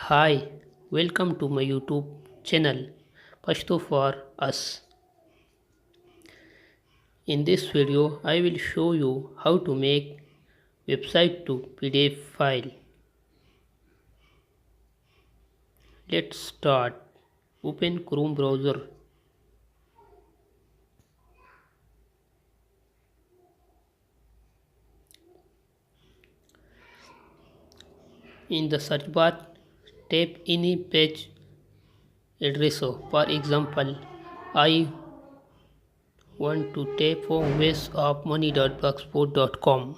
Hi, welcome to my YouTube channel Pashto for Us. In this video, I will show you how to make website to PDF file. Let's start. Open Chrome browser. In the search bar, type any page address. For example, I want to type waysofmoney.blogspot.com.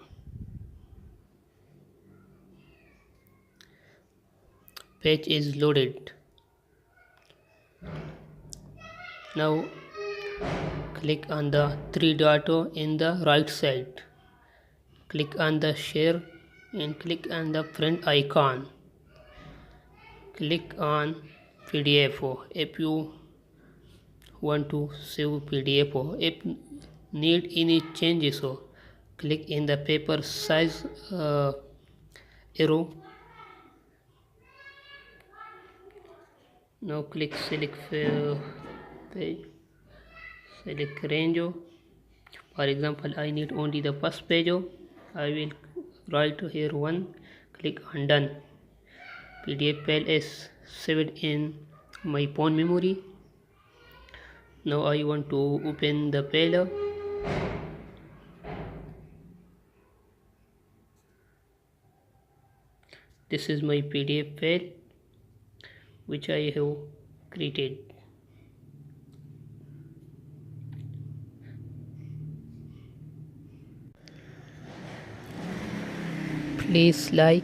Page is loaded. Now click on the three dot in the right side. Click on the share and click on the front icon. Click on PDF. If you want to save PDF, if need any changes, click in the paper size arrow. Now click select page, select range. For example, I need only the first page. I will write here one. Click on done. PDF file is saved in my phone memory. Now I want to open the file. This is my PDF file which I have created. Please like,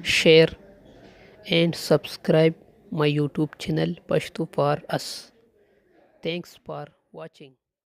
share and subscribe my YouTube channel Pashto for Us. Thanks for watching.